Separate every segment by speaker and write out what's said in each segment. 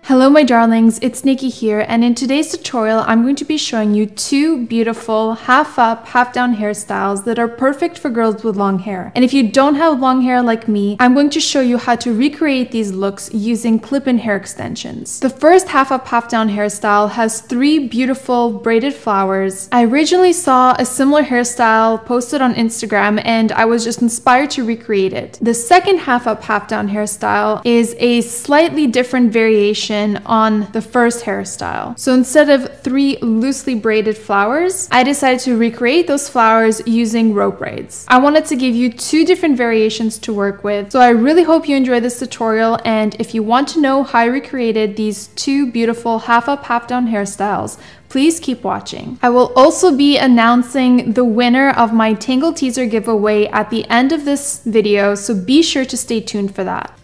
Speaker 1: Hello my darlings, it's Nikki here, and in today's tutorial I'm going to be showing you two beautiful half up, half down hairstyles that are perfect for girls with long hair. And if you don't have long hair like me, I'm going to show you how to recreate these looks using clip-in hair extensions. The first half up, half down hairstyle has three beautiful braided flowers. I originally saw a similar hairstyle posted on Instagram and I was just inspired to recreate it. The second half up, half down hairstyle is a slightly different variation on the first hairstyle. So instead of three loosely braided flowers, I decided to recreate those flowers using rope braids. I wanted to give you two different variations to work with, so I really hope you enjoy this tutorial, and if you want to know how I recreated these two beautiful half up, half down hairstyles, please keep watching. I will also be announcing the winner of my Tangle teaser giveaway at the end of this video, so be sure to stay tuned for that.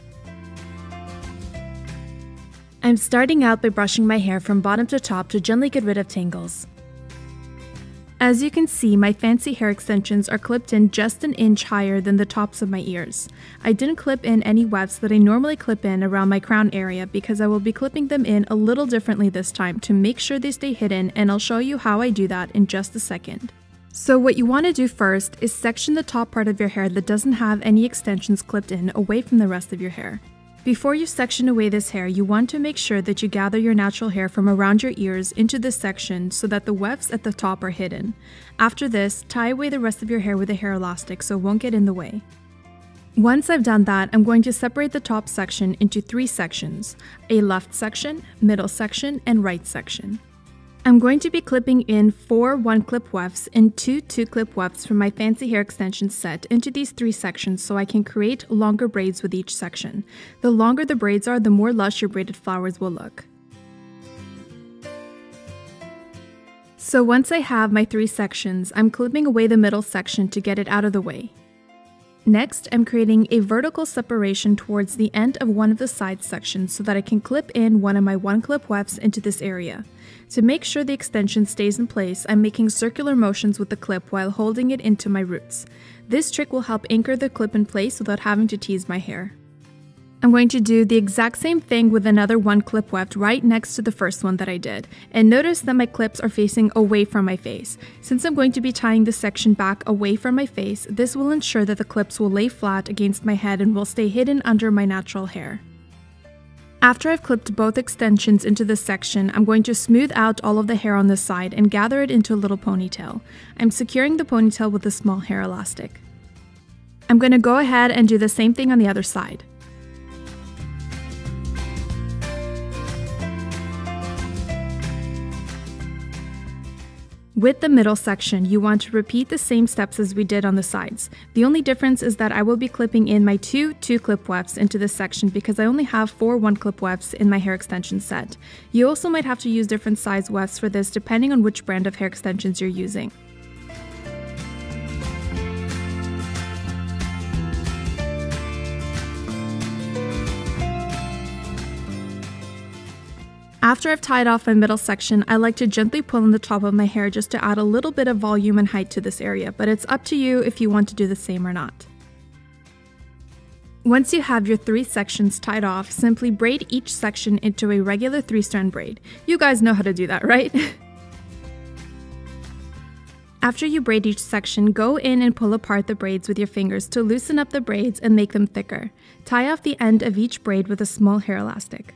Speaker 1: I'm starting out by brushing my hair from bottom to top to gently get rid of tangles. As you can see, my fancy hair extensions are clipped in just an inch higher than the tops of my ears. I didn't clip in any wefts that I normally clip in around my crown area because I will be clipping them in a little differently this time to make sure they stay hidden, and I'll show you how I do that in just a second. So what you want to do first is section the top part of your hair that doesn't have any extensions clipped in away from the rest of your hair. Before you section away this hair, you want to make sure that you gather your natural hair from around your ears into this section so that the wefts at the top are hidden. After this, tie away the rest of your hair with a hair elastic so it won't get in the way. Once I've done that, I'm going to separate the top section into three sections: a left section, middle section, and right section. I'm going to be clipping in 4 1-clip wefts and 2 2-clip wefts from my fancy hair extension set into these three sections so I can create longer braids with each section. The longer the braids are, the more lush your braided flowers will look. So once I have my three sections, I'm clipping away the middle section to get it out of the way. Next, I'm creating a vertical separation towards the end of one of the side sections so that I can clip in one of my 1-clip wefts into this area. To make sure the extension stays in place, I'm making circular motions with the clip while holding it into my roots. This trick will help anchor the clip in place without having to tease my hair. I'm going to do the exact same thing with another 1-clip weft right next to the first one that I did, and notice that my clips are facing away from my face. Since I'm going to be tying this section back away from my face, this will ensure that the clips will lay flat against my head and will stay hidden under my natural hair. After I've clipped both extensions into this section, I'm going to smooth out all of the hair on this side and gather it into a little ponytail. I'm securing the ponytail with a small hair elastic. I'm going to go ahead and do the same thing on the other side. With the middle section, you want to repeat the same steps as we did on the sides. The only difference is that I will be clipping in my 2 2-clip wefts into this section because I only have 4 1-clip wefts in my hair extension set. You also might have to use different size wefts for this depending on which brand of hair extensions you're using. After I've tied off my middle section, I like to gently pull on the top of my hair just to add a little bit of volume and height to this area, but it's up to you if you want to do the same or not. Once you have your three sections tied off, simply braid each section into a regular 3-strand braid. You guys know how to do that, right? After you braid each section, go in and pull apart the braids with your fingers to loosen up the braids and make them thicker. Tie off the end of each braid with a small hair elastic.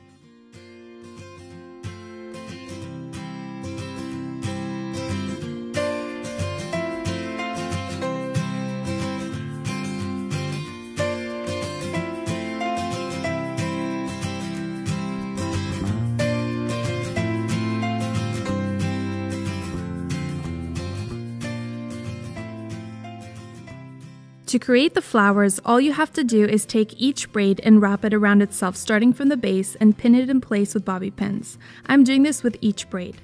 Speaker 1: To create the flowers, all you have to do is take each braid and wrap it around itself starting from the base and pin it in place with bobby pins. I'm doing this with each braid.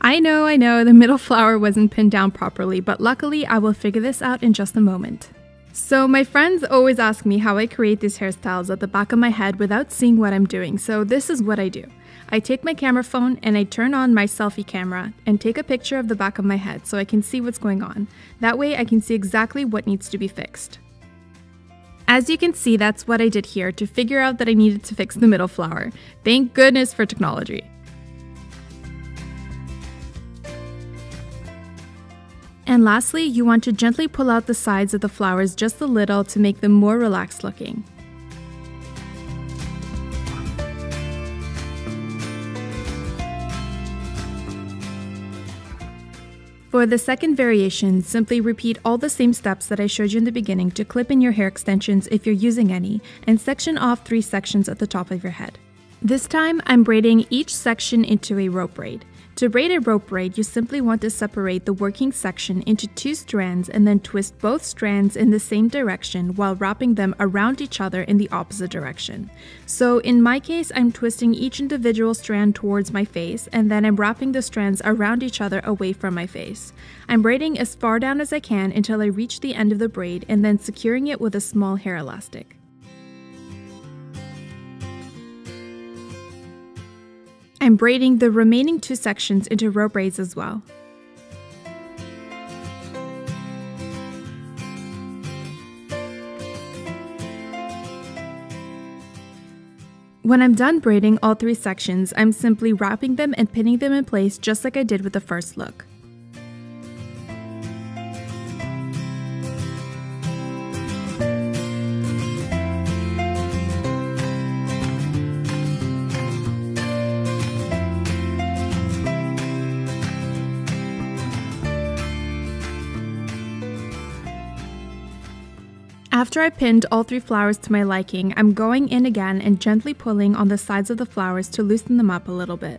Speaker 1: I know, the middle flower wasn't pinned down properly, but luckily I will figure this out in just a moment. So my friends always ask me how I create these hairstyles at the back of my head without seeing what I'm doing, so this is what I do. I take my camera phone and I turn on my selfie camera and take a picture of the back of my head so I can see what's going on. That way I can see exactly what needs to be fixed. As you can see, that's what I did here to figure out that I needed to fix the middle flower. Thank goodness for technology. And lastly, you want to gently pull out the sides of the flowers just a little to make them more relaxed looking. For the second variation, simply repeat all the same steps that I showed you in the beginning to clip in your hair extensions if you're using any, and section off 3 sections at the top of your head. This time, I'm braiding each section into a rope braid. To braid a rope braid, you simply want to separate the working section into 2 strands and then twist both strands in the same direction while wrapping them around each other in the opposite direction. So in my case, I'm twisting each individual strand towards my face, and then I'm wrapping the strands around each other away from my face. I'm braiding as far down as I can until I reach the end of the braid and then securing it with a small hair elastic. I'm braiding the remaining 2 sections into rope braids as well. When I'm done braiding all 3 sections, I'm simply wrapping them and pinning them in place just like I did with the first look. After I pinned all 3 flowers to my liking, I'm going in again and gently pulling on the sides of the flowers to loosen them up a little bit.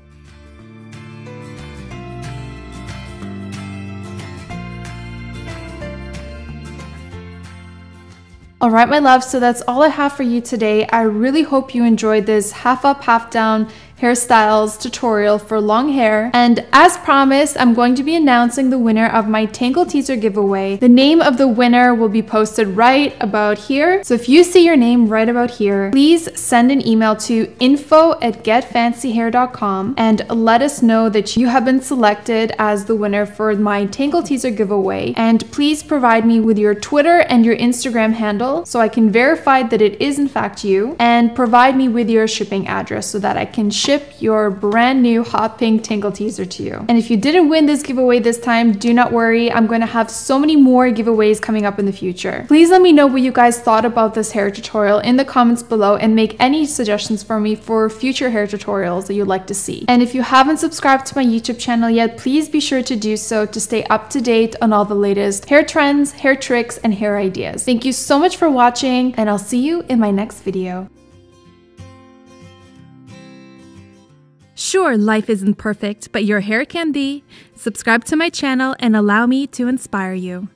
Speaker 1: Alright my loves, so that's all I have for you today. I really hope you enjoyed this half up, half down hairstyles tutorial for long hair, and as promised, I'm going to be announcing the winner of my Tangle Teaser giveaway. The name of the winner will be posted right about here, so if you see your name right about here, please send an email to info@getfancyhair.com and let us know that you have been selected as the winner for my Tangle Teaser giveaway, and please provide me with your Twitter and your Instagram handle so I can verify that it is in fact you, and provide me with your shipping address so that I can ship your brand new hot pink Tangle Teaser to you. And if you didn't win this giveaway this time, do not worry, I'm going to have so many more giveaways coming up in the future. Please let me know what you guys thought about this hair tutorial in the comments below and make any suggestions for me for future hair tutorials that you'd like to see. And if you haven't subscribed to my YouTube channel yet, please be sure to do so to stay up to date on all the latest hair trends, hair tricks, and hair ideas. Thank you so much for watching, and I'll see you in my next video. Sure, life isn't perfect, but your hair can be. Subscribe to my channel and allow me to inspire you.